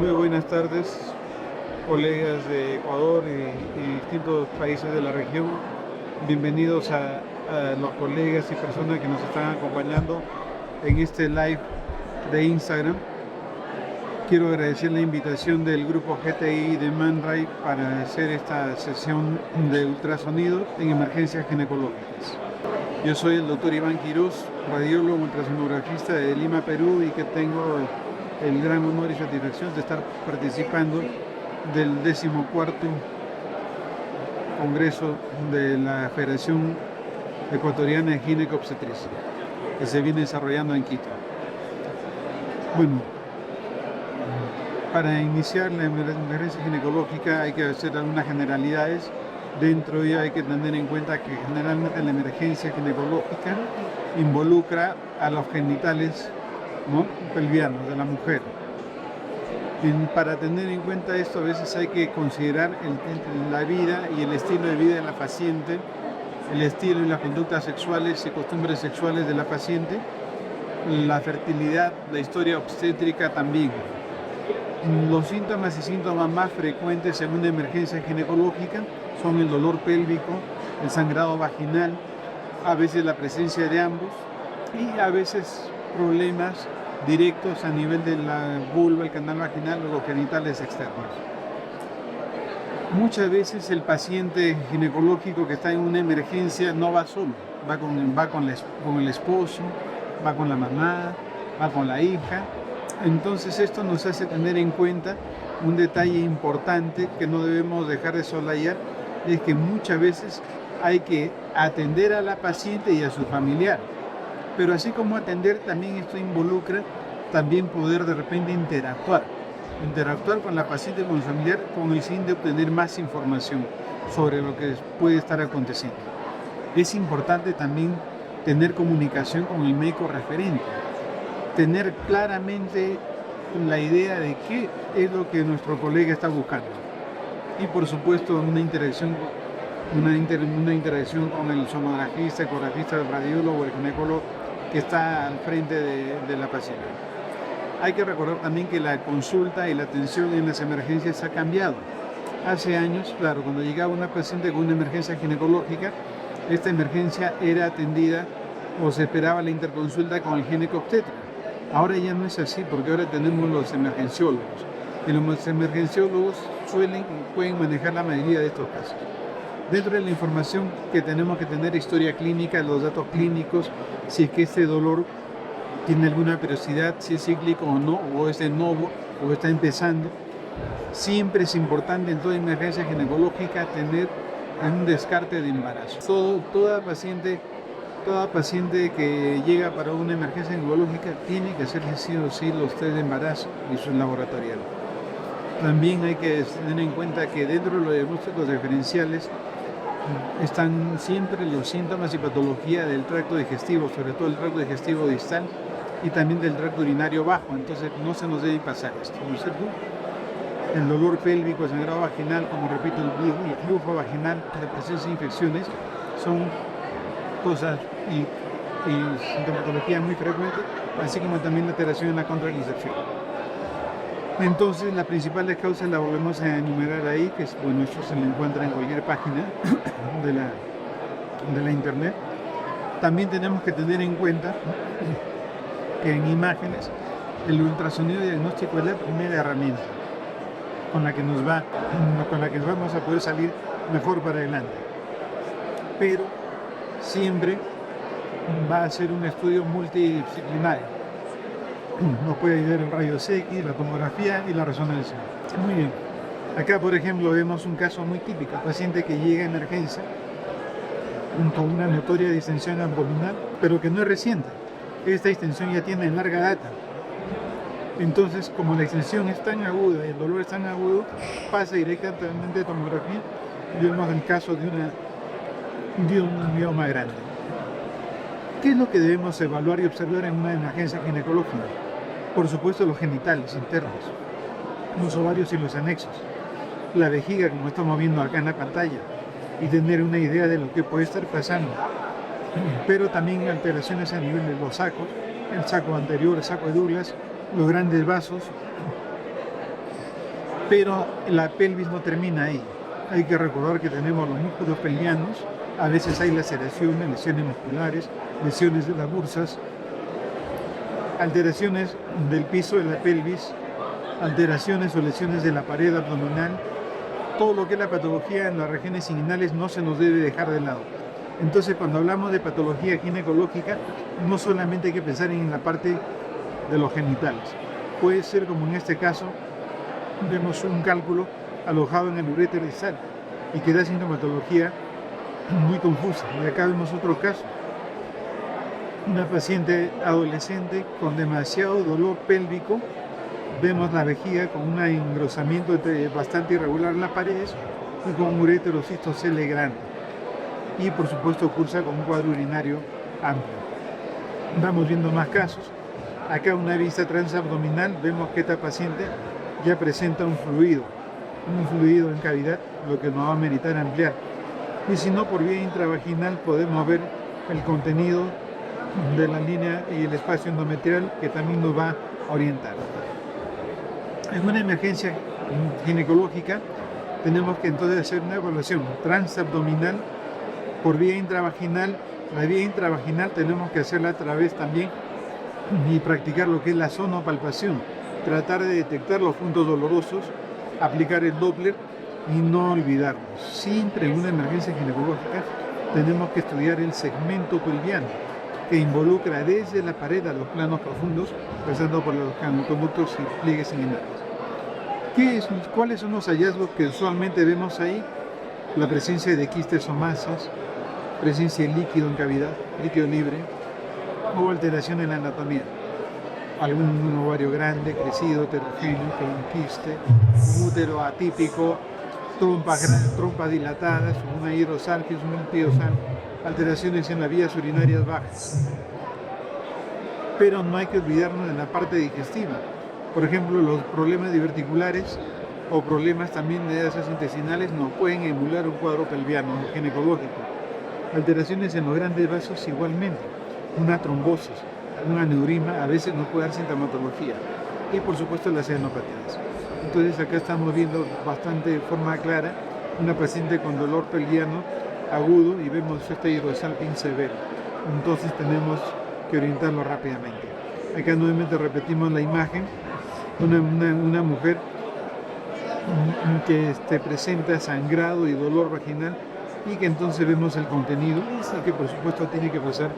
Muy buenas tardes, colegas de Ecuador y distintos países de la región. Bienvenidos a los colegas y personas que nos están acompañando en este live de Instagram. Quiero agradecer la invitación del grupo GTI de Man Ray para hacer esta sesión de ultrasonido en emergencias ginecológicas. Yo soy el doctor Iván Quiroz, radiólogo ultrasonografista de Lima, Perú, y que tengo el gran honor y satisfacción de estar participando del 14º Congreso de la Federación Ecuatoriana de Ginecobstetricia, que se viene desarrollando en Quito. Bueno, para iniciar la emergencia ginecológica hay que hacer algunas generalidades. Dentro de ello hay que tener en cuenta que generalmente la emergencia ginecológica involucra a los genitales, ¿no?, pelvianos de la mujer. Para tener en cuenta esto, a veces hay que considerar la vida y el estilo de vida de la paciente, el estilo y las conductas sexuales y costumbres sexuales de la paciente, la fertilidad, la historia obstétrica también. Los síntomas y síntomas más frecuentes en una emergencia ginecológica son el dolor pélvico, el sangrado vaginal, a veces la presencia de ambos y a veces problemas directos a nivel de la vulva, el canal vaginal o los genitales externos. Muchas veces el paciente ginecológico que está en una emergencia no va solo, va con el esposo, va con la mamá, va con la hija. Entonces esto nos hace tener en cuenta un detalle importante que no debemos dejar de soslayar, es que muchas veces hay que atender a la paciente y a su familiar. Pero así como atender, también esto involucra también poder de repente interactuar con la paciente y con el familiar con el fin de obtener más información sobre lo que puede estar aconteciendo. Es importante también tener comunicación con el médico referente, tener claramente la idea de qué es lo que nuestro colega está buscando y por supuesto una interacción con el sonografista, ecografista, el radiólogo, el ginecólogo que está al frente de la paciente. Hay que recordar también que la consulta y la atención en las emergencias ha cambiado. Hace años, claro, cuando llegaba una paciente con una emergencia ginecológica, esta emergencia era atendida o se esperaba la interconsulta con el ginecobstetra. Ahora ya no es así, porque ahora tenemos los emergenciólogos. Y los emergenciólogos pueden manejar la mayoría de estos casos. Dentro de la información que tenemos que tener, historia clínica, los datos clínicos, si es que este dolor tiene alguna periodicidad, si es cíclico o no, o es de nuevo, o está empezando. Siempre es importante en toda emergencia ginecológica tener un descarte de embarazo. Toda paciente que llega para una emergencia ginecológica tiene que hacerse sí o sí los test de embarazo y su laboratorial. También hay que tener en cuenta que dentro de los diagnósticos diferenciales están siempre los síntomas y patología del tracto digestivo, sobre todo el tracto digestivo distal y también del tracto urinario bajo. Entonces no se nos debe pasar esto, ¿no es cierto? El dolor pélvico, el sangrado vaginal, como repito, el flujo vaginal, la presencia de infecciones son cosas y sintomatología muy frecuente, así como también la alteración en la contraccional. Entonces, las principales causas las volvemos a enumerar ahí, que bueno, esto se lo encuentra en cualquier página de la internet. También tenemos que tener en cuenta que en imágenes el ultrasonido diagnóstico es la primera herramienta con la que vamos a poder salir mejor para adelante. Pero siempre va a ser un estudio multidisciplinario. Nos puede ayudar el rayos X, la tomografía y la resonancia. Muy bien. Acá, por ejemplo, vemos un caso muy típico. Paciente que llega a emergencia con una notoria distensión abdominal, pero que no es reciente. Esta distensión ya tiene larga data. Entonces, como la distensión es tan aguda y el dolor es tan agudo, pasa directamente a tomografía y vemos el caso de un mioma grande. ¿Qué es lo que debemos evaluar y observar en una emergencia ginecológica? Por supuesto, los genitales internos, los ovarios y los anexos, la vejiga, como estamos viendo acá en la pantalla, y tener una idea de lo que puede estar pasando. Pero también alteraciones a nivel de los sacos, el saco anterior, el saco de Douglas, los grandes vasos, Pero la pelvis no termina ahí. Hay que recordar que tenemos los músculos pelvianos, a veces hay laceraciones, lesiones musculares, lesiones de las bursas, alteraciones del piso de la pelvis, alteraciones o lesiones de la pared abdominal. Todo lo que es la patología en las regiones inguinales no se nos debe dejar de lado. Entonces, cuando hablamos de patología ginecológica, no solamente hay que pensar en la parte de los genitales. Puede ser, como en este caso, vemos un cálculo alojado en el uréter distal y que da sintomatología muy confusa. Y acá vemos otro caso. Una paciente adolescente con demasiado dolor pélvico. Vemos la vejiga con un engrosamiento bastante irregular en las paredes y con un ureterocistocele grande. Y por supuesto cursa con un cuadro urinario amplio. Vamos viendo más casos. Acá una vista transabdominal, vemos que esta paciente ya presenta un fluido en cavidad, lo que nos va a meritar ampliar. Y si no, por vía intravaginal podemos ver el contenido de la línea y el espacio endometrial que también nos va a orientar. En una emergencia ginecológica tenemos que entonces hacer una evaluación transabdominal por vía intravaginal. La vía intravaginal tenemos que hacerla a través también y practicar lo que es la sonopalpación, tratar de detectar los puntos dolorosos, aplicar el Doppler y no olvidarnos. Siempre en una emergencia ginecológica tenemos que estudiar el segmento pelviano, que involucra desde la pared a los planos profundos, pasando por los conductos y pliegues inguinales. ¿Cuáles son los hallazgos que usualmente vemos ahí? La presencia de quistes o masas, presencia de líquido en cavidad, líquido libre, o alteración en la anatomía. Algún ovario grande, crecido, heterogéneo, con un quiste, un útero atípico, trompas dilatadas, una hidrosalgia, un piosal, alteraciones en las vías urinarias bajas. Pero no hay que olvidarnos de la parte digestiva. Por ejemplo, los problemas diverticulares o problemas también de asas intestinales nos pueden emular un cuadro pelviano ginecológico. Alteraciones en los grandes vasos igualmente, una trombosis, un aneurisma, a veces nos puede dar sintomatología. Y por supuesto las adenopatías. Entonces acá estamos viendo bastante de forma clara una paciente con dolor pelviano agudo y vemos este hidrosalping severo. Entonces tenemos que orientarlo rápidamente. Acá nuevamente repetimos la imagen, una mujer que presenta sangrado y dolor vaginal y que entonces vemos el contenido y que por supuesto tiene que pasar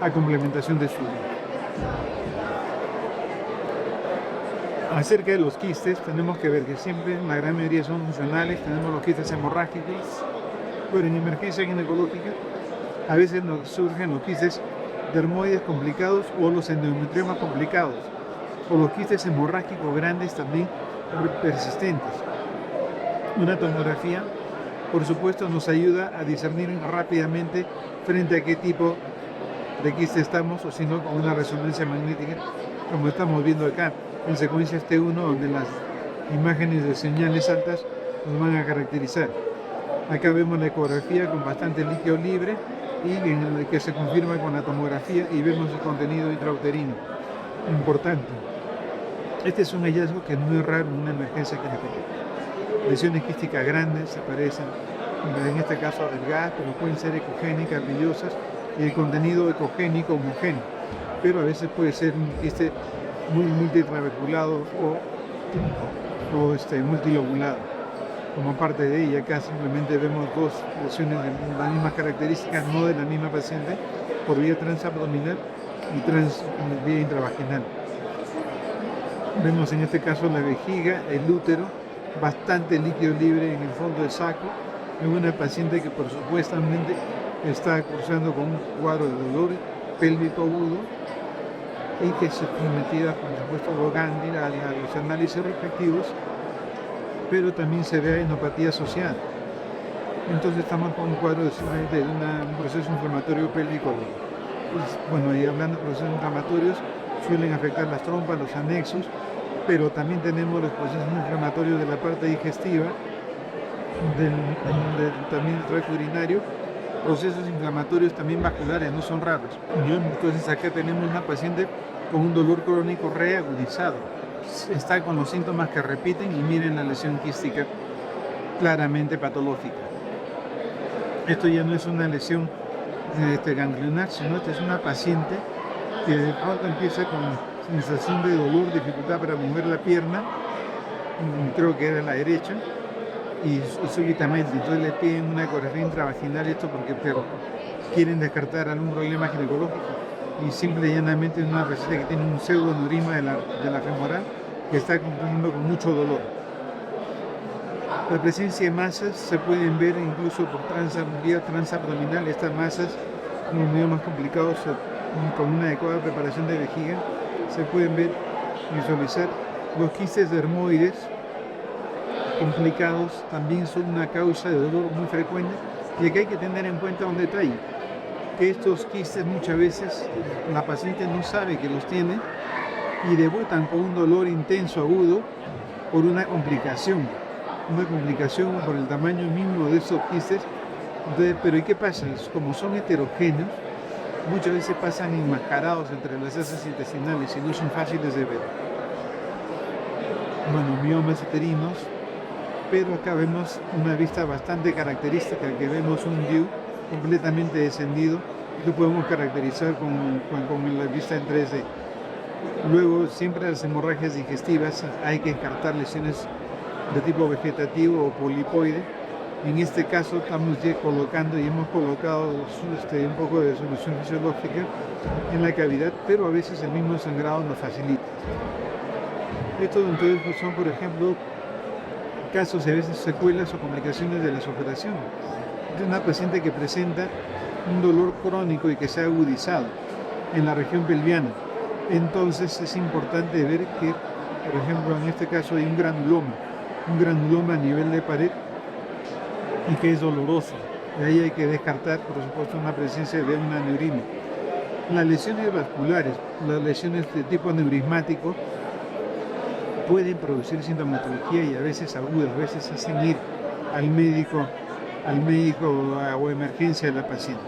a complementación de sodio. Acerca de los quistes, tenemos que ver que siempre, la gran mayoría son funcionales, tenemos los quistes hemorrágicos, pero en emergencia ginecológica a veces nos surgen los quistes dermoides complicados o los endometriomas complicados, o los quistes hemorrágicos grandes también persistentes. Una tomografía, por supuesto, nos ayuda a discernir rápidamente frente a qué tipo de quiste estamos, o si no, con una resonancia magnética, como estamos viendo acá en secuencia T1, donde las imágenes de señales altas nos van a caracterizar. Acá vemos la ecografía con bastante líquido libre y en el que se confirma con la tomografía y vemos el contenido intrauterino. Importante. Este es un hallazgo que no es raro en una emergencia ginecológica. Lesiones quísticas grandes aparecen, en este caso delgadas, pero pueden ser ecogénicas, brilosas, y el contenido ecogénico homogéneo, pero a veces puede ser un quiste muy multitrabeculado o multilobulado. Como parte de ella, acá simplemente vemos dos lesiones de las mismas características, no de la misma paciente, por vía transabdominal y vía intravaginal. Vemos en este caso la vejiga, el útero, bastante líquido libre en el fondo del saco, en una paciente que por supuestamente está cursando con un cuadro de dolor pélvico agudo y que se sometida, por supuesto, a los análisis respectivos, pero también se ve enopatía asociada. Entonces estamos con un cuadro de un proceso inflamatorio pélvico agudo. Bueno, y hablando de procesos inflamatorios, suelen afectar las trompas, los anexos, pero también tenemos los procesos inflamatorios de la parte digestiva, también del tracto urinario, procesos inflamatorios también vasculares, no son raros. Entonces acá tenemos una paciente con un dolor crónico reagudizado, está con los síntomas que repiten y miren la lesión quística claramente patológica. Esto ya no es una lesión ganglionar, sino esta es una paciente que de pronto empieza con sensación de dolor, dificultad para mover la pierna, creo que era la derecha, y súbitamente, entonces le piden una ecografía intravaginal, esto porque quieren descartar algún problema ginecológico, y simple y llanamente es una paciente que tiene un pseudoaneurisma de la femoral que está contrayendo con mucho dolor. La presencia de masas se pueden ver incluso por vía transabdominal. Estas masas, como medio más complicados, con una adecuada preparación de vejiga, se pueden visualizar. Los quistes dermoides complicados también son una causa de dolor muy frecuente, y aquí hay que tener en cuenta un detalle, que estos quistes muchas veces la paciente no sabe que los tiene y debutan con un dolor intenso agudo por una complicación por el tamaño mismo de esos quistes. Entonces, pero ¿y qué pasa? Como son heterogéneos, muchas veces pasan enmascarados entre las heces intestinales y no son fáciles de ver. Bueno, miomas uterinos, pero acá vemos una vista bastante característica, que vemos un view completamente descendido, que podemos caracterizar con la vista en 3D. Luego, siempre las hemorragias digestivas hay que descartar lesiones de tipo vegetativo o polipoide. En este caso estamos ya colocando y hemos colocado un poco de solución fisiológica en la cavidad, pero a veces el mismo sangrado nos facilita. Estos entonces son, por ejemplo, casos de veces secuelas o complicaciones de las operaciones. Es una paciente que presenta un dolor crónico y que se ha agudizado en la región pelviana. Entonces es importante ver que, por ejemplo, en este caso hay un granuloma a nivel de pared y que es doloroso. De ahí hay que descartar, por supuesto, una presencia de un aneurisma. Las lesiones vasculares, las lesiones de tipo aneurismático, pueden producir sintomatología y a veces aguda, a veces hacen ir al médico o emergencia de la paciente.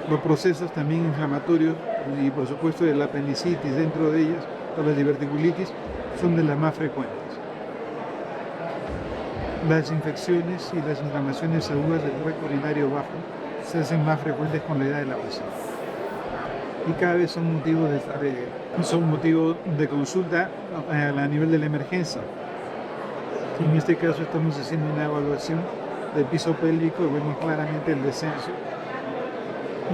Los procesos también inflamatorios y por supuesto de la apendicitis dentro de ellas, o la diverticulitis, son de las más frecuentes. Las infecciones y las inflamaciones agudas del tracto urinario bajo se hacen más frecuentes con la edad de la paciente. Y cada vez son motivos de consulta a nivel de la emergencia. En este caso estamos haciendo una evaluación del piso pélvico y vemos claramente el descenso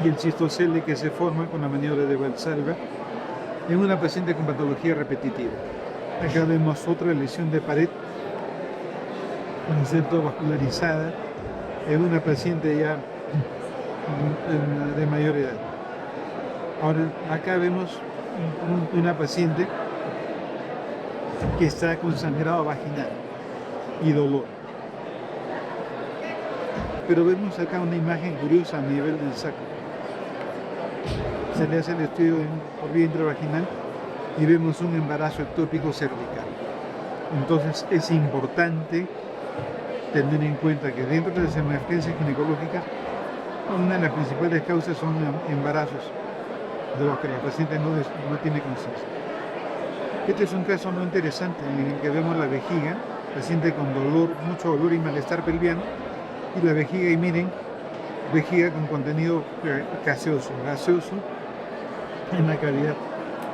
y el cistocele que se forma con la maniobra de Valsalva en una paciente con patología repetitiva. Acá vemos otra lesión de pared, inserto vascularizada, en una paciente ya de mayor edad. Ahora, acá vemos una paciente que está con sangrado vaginal y dolor. Pero vemos acá una imagen curiosa a nivel del sacro. Se le hace el estudio por vía intravaginal y vemos un embarazo ectópico cervical. Entonces es importante tener en cuenta que dentro de las emergencias ginecológicas, una de las principales causas son embarazos de los que la paciente no tiene conciencia. Este es un caso muy interesante en el que vemos la vejiga, paciente con dolor, mucho dolor y malestar pelviano, y la vejiga, y miren, vejiga con contenido gaseoso en la cavidad,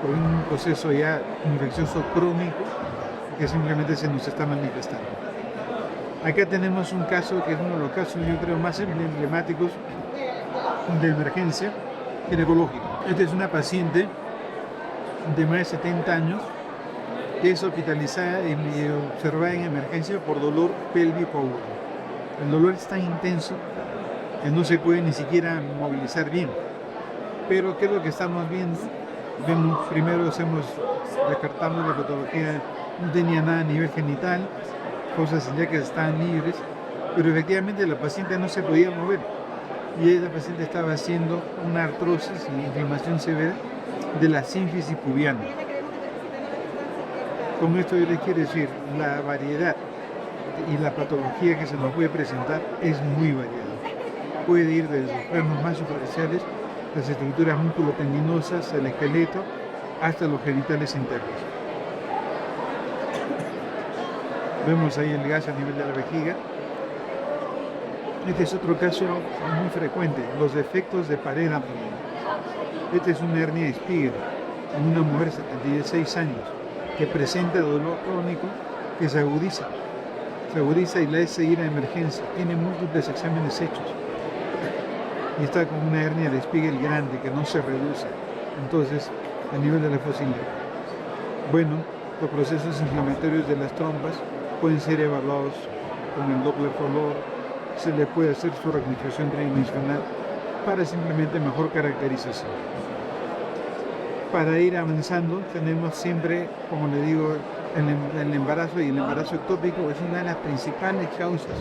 por un proceso ya infeccioso crónico que simplemente se nos está manifestando. Acá tenemos un caso que es uno de los casos, yo creo, más emblemáticos de emergencia ginecológica. Esta es una paciente de más de 70 años que es hospitalizada y observada en emergencia por dolor pélvico agudo. El dolor es tan intenso que no se puede ni siquiera movilizar bien. Pero ¿qué es lo que estamos viendo? Primero descartamos la patología, no tenía nada a nivel genital, cosas ya que estaban libres, pero efectivamente la paciente no se podía mover y la paciente estaba haciendo una artrosis y inflamación severa de la sínfisis pubiana. Con esto yo les quiero decir, la variedad y la patología que se nos puede presentar es muy variada. Puede ir desde los planos más superficiales, las estructuras musculotendinosas, el esqueleto, hasta los genitales internos. Vemos ahí el gas a nivel de la vejiga. Este es otro caso muy frecuente, los defectos de pared abdominal. Esta es una hernia de Spiegel en una mujer de 76 años que presenta dolor crónico que se agudiza y la hace ir a emergencia. Tiene múltiples exámenes hechos y está con una hernia de Spiegel grande que no se reduce. Entonces, a nivel de la fosa iliaca. Bueno, los procesos inflamatorios de las trompas pueden ser evaluados con el Doppler color, se le puede hacer su reconstrucción tridimensional para simplemente mejor caracterización. Para ir avanzando tenemos siempre, como le digo, el embarazo, y el embarazo ectópico es una de las principales causas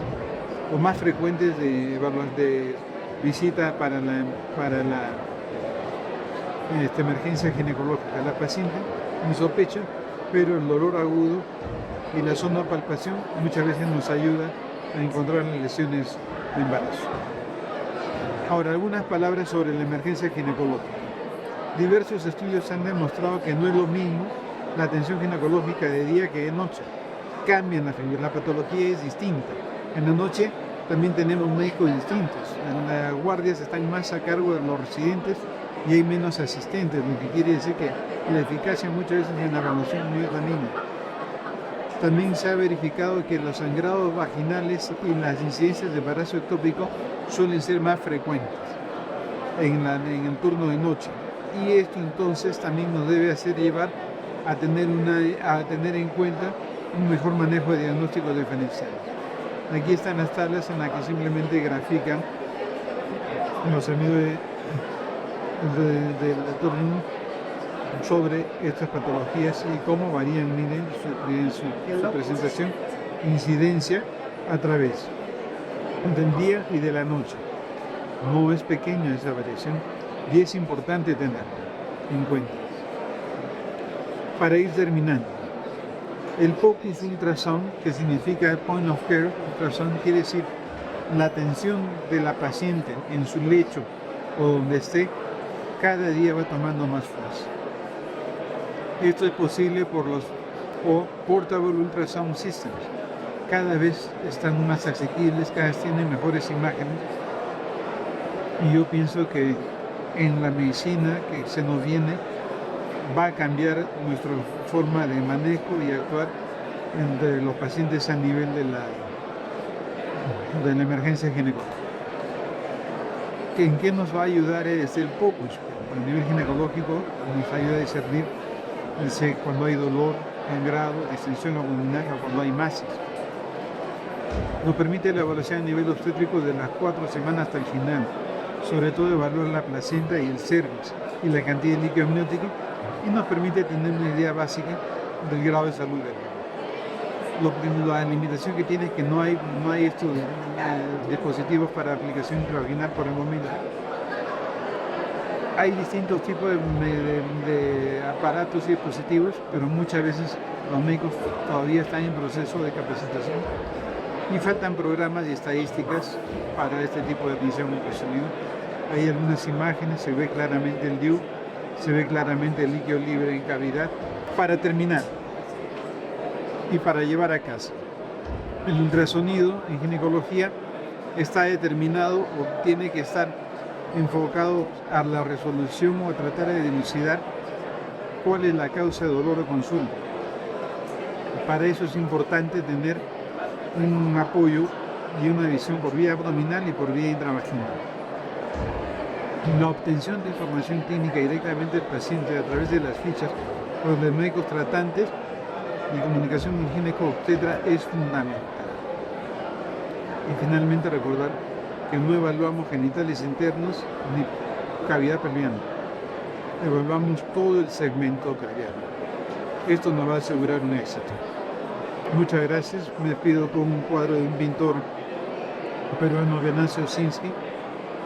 o más frecuentes de visita para la emergencia ginecológica. La paciente no sospecha, pero el dolor agudo y la sonopalpación muchas veces nos ayuda a encontrar las lesiones de embarazo. Ahora, algunas palabras sobre la emergencia ginecológica. Diversos estudios han demostrado que no es lo mismo la atención ginecológica de día que de noche. Cambian la patología es distinta. En la noche también tenemos médicos distintos. En las guardias están más a cargo de los residentes y hay menos asistentes, lo que quiere decir que la eficacia muchas veces en la evaluación no es la misma. También se ha verificado que los sangrados vaginales y las incidencias de embarazo ectópico suelen ser más frecuentes en el turno de noche. Y esto entonces también nos debe hacer llevar a tener en cuenta un mejor manejo de diagnósticos diferenciales. Aquí están las tablas en las que simplemente grafican los amigos del turno sobre estas patologías y cómo varían, miren, su presentación, incidencia a través del día y de la noche. No es pequeña esa variación y es importante tenerla en cuenta. Para ir terminando, el Focus Ultrasound, que significa Point of Care Ultrasound, quiere decir la atención de la paciente en su lecho o donde esté, cada día va tomando más fuerza. Esto es posible por los Portable Ultrasound Systems. Cada vez están más asequibles, cada vez tienen mejores imágenes. Y yo pienso que en la medicina que se nos viene va a cambiar nuestra forma de manejo y actuar entre los pacientes a nivel de la emergencia ginecológica. ¿En qué nos va a ayudar el Focus? A nivel ginecológico nos ayuda a discernir cuando hay dolor, sangrado, extensión abdominal o cuando hay masas. Nos permite la evaluación a nivel obstétrico de las 4 semanas hasta el final, sobre todo evaluar la placenta y el cervix y la cantidad de líquido amniótico, y nos permite tener una idea básica del grado de salud del bebé. La limitación que tiene es que no hay estos dispositivos para aplicación intravaginal por el momento. Hay distintos tipos de aparatos y dispositivos, pero muchas veces los médicos todavía están en proceso de capacitación y faltan programas y estadísticas para este tipo de atención ultrasonido. Hay algunas imágenes, se ve claramente el DIU, se ve claramente el líquido libre en cavidad. Para terminar y para llevar a casa, el ultrasonido en ginecología está determinado o tiene que estar enfocado a la resolución o a tratar de dilucidar cuál es la causa de dolor o consulta. Para eso es importante tener un apoyo y una visión por vía abdominal y por vía intravaginal. La obtención de información clínica directamente del paciente a través de las fichas o de médicos tratantes y comunicación con gineco-obstetra es fundamental. Y finalmente recordar que no evaluamos genitales internos ni cavidad pelviana. Evaluamos todo el segmento pelviano. Esto nos va a asegurar un éxito. Muchas gracias. Me despido con un cuadro de un pintor peruano, Venancio Osinski,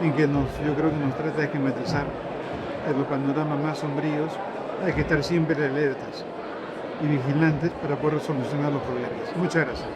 en que yo creo que nos trata de esquematizar los panoramas más sombríos. Hay que estar siempre alertas y vigilantes para poder solucionar los problemas. Muchas gracias.